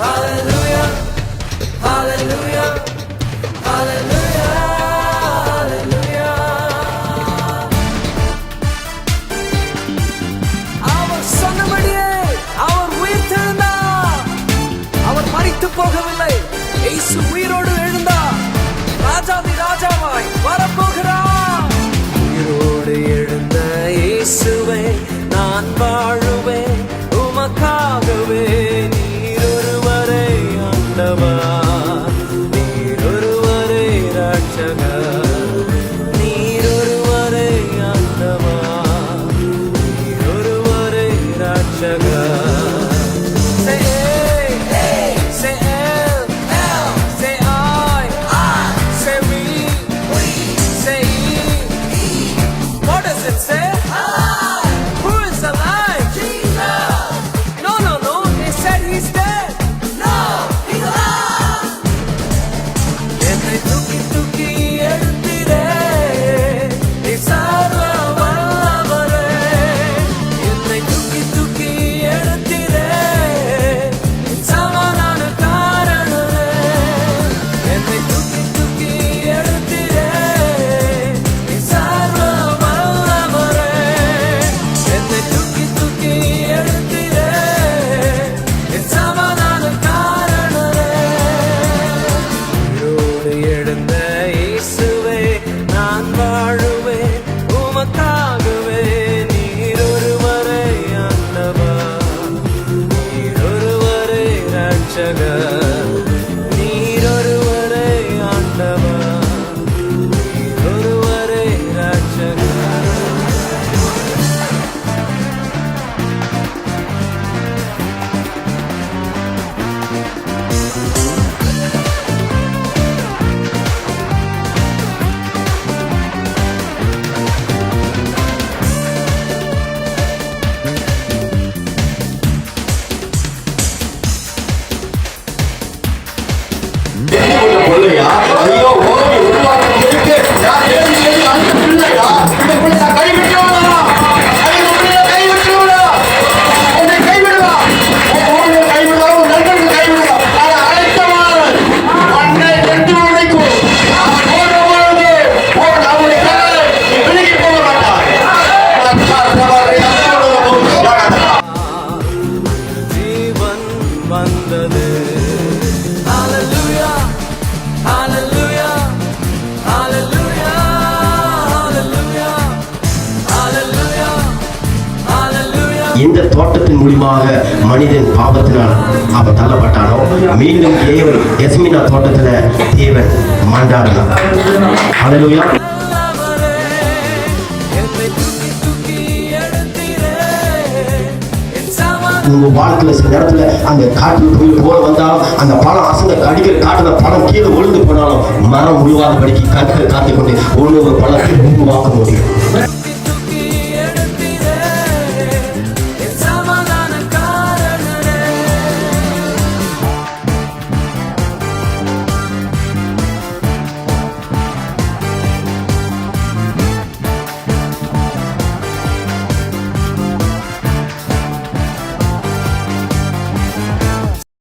Hallelujah, hallelujah, hallelujah, hallelujah. அவர் சொன்னபடியே அவர் உயிர்த்தெழுந்தார். அவர் மரித்து போகவில்லை. இயேசு உயிரோடு எழுந்தார். ராஜாதி ராஜாவாய் வரப்போகிறார். உயிரோடு எழுந்த இயேசுவே நான் வாழுவேன் உமக்காகவே. நீர் ஒருவரே ஆண்டவர், நீர் ஒருவரே ரட்சகர், நீர் ஒருவரே ஆண்டவர், நீர் ஒருவரே ரட்சகர். இந்த தோட்டத்தின் மூலமாக மனிதன் பாவத்தினால் அவன் தள்ளப்பட்டானோ, மீண்டும் யஸ்மினா தோட்டத்துல தேவன் மண்டாடினார். ஹல்லேலூயா. உங்க வாழ்க்கையில சில நேரத்துல அந்த காட்டில் போய் போல வந்தாலும் அந்த பழம் அசங்க கடிக்கிற காட்டுல பழம் கீழே விழுந்து போனாலும் மரம் முழுவாத படிக்கு கற்கள் காத்துக்கொண்டு ஒரு பழத்தை உருவாக்க முடியும்.